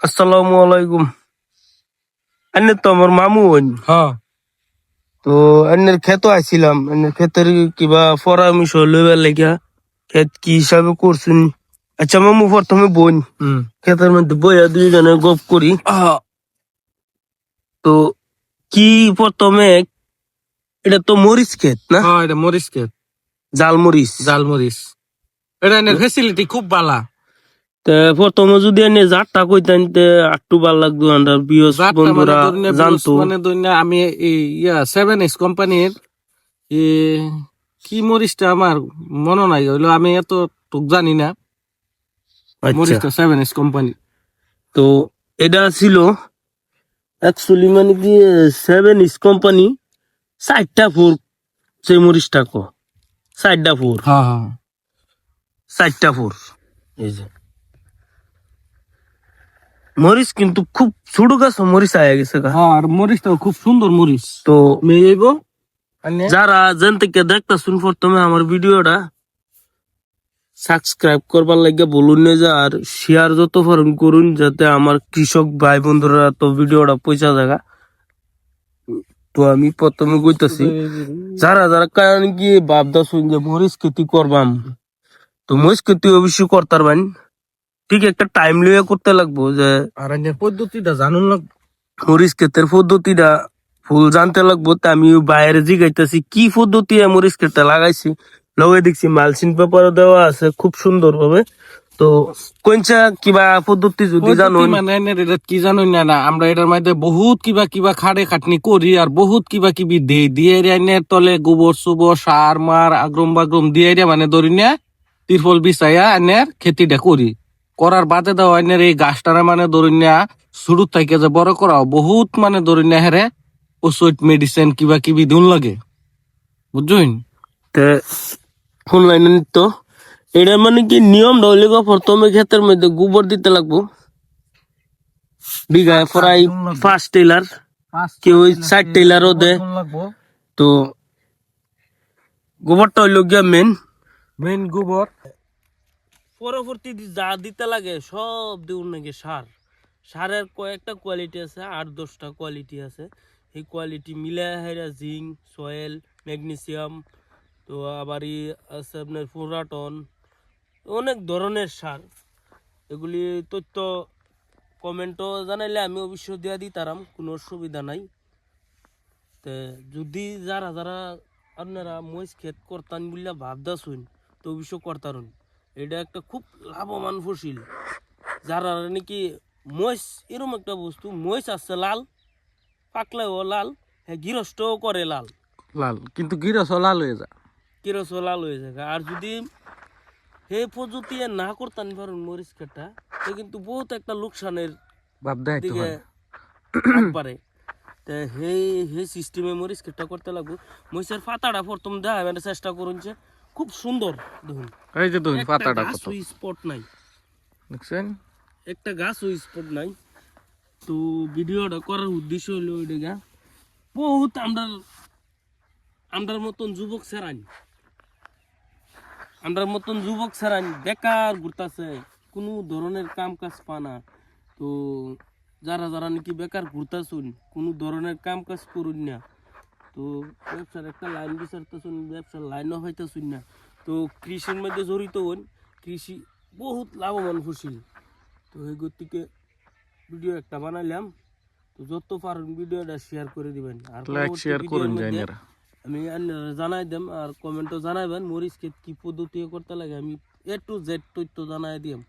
আসসালামু আলাইকুম। আন্নে তো আমার মামু হইন। হ্যাঁ তো আন্নের ক্ষেত আইছিলাম, আন্নের ক্ষেতের কিবা পরামর্শ লইবার লাগিয়া ক্ষেত কি হিসাবে করছুন। আচ্ছা মামু, প্রথমে বোন ক্ষেতের মধ্যে বইয়া দুইজনে গপ করি। তো কি প্রথমে, এটা তো মরিচ ক্ষেত না? হ্যাঁ এটা মরিচ ক্ষেত, জাল মরিচ। জাল মরিচ। এটা ফেসিলিটি খুব ভালো। তে প্রথমে যদি এনে জাতটা কইতেন তে একটু ভাল লাগতো, আমরা বিয়স জাতটা মানে বন্ধুরা ধরুন জানতো। মানে ধরুন আমি এই 7S কোম্পানির কি মরিচটা আমার মনে নাই, হইলো আমি এত টুক জানি না। আচ্ছা, মরিচটা 7S কোম্পানি। তো এটা ছিল অ্যাকচুয়ালি মানে কি 7 কোম্পানি 4টা ফোর, সেই মরিচটা কো 4টা ফোর, হ্যাঁ হ্যাঁ 4টা ফোর। এই যে মরিচ কিন্তু খুব ছোট গাছ মরিচ আয়া গেছে গা। হ্যাঁ, আর মরিচটাও খুব সুন্দর মরিচ। তো মেয়েব যারা যেন থেকে দেখতাছুন প্রথমে আমার ভিডিওটা সাবস্ক্রাইব করবার লাগে বলুন না যে, আর শেয়ার যত পারেন করুন, যাতে আমার কৃষক ভাই বন্ধুরা তো ভিডিওটা পয়সা জায়গা। তো আমি প্রথমে কইতাছি, যারা যারা কারণ কি ভাবতাছুন যে মরিচ খেতি করবাম, তো মরিচ খেতি অবশ্যই করতে পারবেন। ঠিক একটা টাইম লইয়া করতে লাগবো, যে আর পদ্ধতিটা জানুন না। মরিচ ক্ষেতের পদ্ধতিটা ফুল জানতে লাগবো। তা আমি বাইরে জিগাইতেছি কি পদ্ধতি মরিচ ক্ষেতে লাগাইছি, লগে দেখছি মালচিন পেপারও দেওয়া আছে খুব সুন্দর ভাবে। তো কোনটা কিবা পদ্ধতি যদি জানুন। মানে এটা কি জানুন না, আমরা এটার মধ্যে বহুত কিবা কিবা খাটে খাটনি করি, আর বহুত কিবা কিবি দিয়ে এনের তলে গোবর সুবর সার মার আগ্রম বাগ্রম দিয়ে মানে ধরি না তিরফল বিছাইয়া এনের খেতিটা করি। করার বাদে দাও এনের এই গাছটারে মানে ধরি না শুরু থেকে যে বড় করাও বহুত মানে ধরি না হেরে ওষুধ মেডিসিন কিবা কিবি দুন লাগে, বুঝছেন? ফোন লাইনে নিত এটা মানে কি নিয়ম ধরলে প্রথমে ক্ষেতের মধ্যে গোবর দিতে লাগবো বিঘায় প্রায় 5 টেলার, কেউ 4 টেলারও দে। তো গোবরটা হইল গিয়া মেন গোবর। পরবর্তী যা দিতে লাগে সব দিউন নাকি সার। সারের কয়েকটা কোয়ালিটি আছে, 8-10টা কোয়ালিটি আছে। এই কোয়ালিটি মিলে হেরা জিঙ্ক, সয়েল, ম্যাগনেসিয়াম, তো আবার আছে আপনার ফুরাটন, অনেক ধরনের সার। এগুলি তথ্য কমেন্টও জানাইলে আমি অবশ্যই দিয়া দিতাম, কোনো অসুবিধা নাই। তে যদি যারা যারা আপনারা মরিচ ক্ষেত করতান বললে ভাবদাসুন, তো অবশ্যই করতারুন। এটা একটা খুব লাভবান ফসল। যারা নাকি মরিচ এরকম একটা বস্তু, মরিচ আছে লাল, পাকলেও লাল, হ্যাঁ গৃহস্থও করে লাল, লাল কিন্তু গিরস লাল হয়ে যা, গৃহস্থ লাল হয়ে যায়। আর যদি হে প্রযুক্তি না করতেন পারুন মরিচ ক্ষেতটা, তো কিন্তু বহুত একটা লোকসানের ভাব দেখাইতে দিকে হয়। পারে। হে সিস্টেমে মরিচ ক্ষেতটা করতে লাগবো। মরিচের পাতাটা প্রথম দেখাবেন চেষ্টা করুন, যে খুব সুন্দর দেখুন। এই যে দেখুন পাতাটা কত, স্পট নাই, দেখছেন? একটা গাছ স্পট নাই। তো ভিডিওটা করার উদ্দেশ্য হলো এটা, বহুত আমরার মতন যুবক ছাড়ান বেকার ঘুরতাছে, কোনো ধরনের কাম কাজ পানা। তো যারা যারা নাকি বেকার ঘুরতাছুন, কোনো ধরনের কাম কাজ করুন না, তো ব্যবসার একটা লাইন বিচারতেছুন, ব্যবসার লাইনও হইতেছুন না, তো কৃষির মধ্যে জড়িত হন। কৃষি বহুত লাভবান ফসল। তো এই গতিকে ভিডিও একটা বানাইলাম, তো যত পারেন ভিডিওটা শেয়ার করে দিবেন। আর লাইক শেয়ার করুন মধ্যে জানেরা। আমি জানাই দেম, আর কমেন্টও জানাইবেন মরিচ ক্ষেত কি পদ্ধতি করতে লাগে, আমি A to Z তথ্য জানাই দিম।